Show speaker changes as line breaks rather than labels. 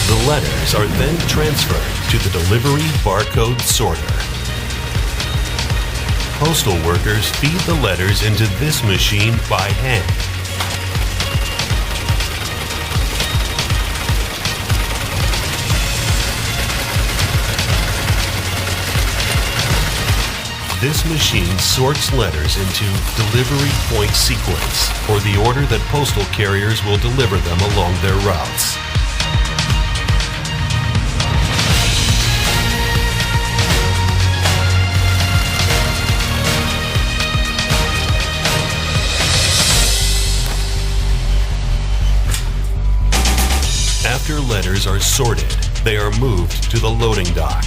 The letters are then transferred to the delivery barcode sorter. Postal workers feed the letters into this machine by hand. This machine sorts letters into delivery point sequence, or the order that postal carriers will deliver them along their routes. After letters are sorted, they are moved to the loading dock.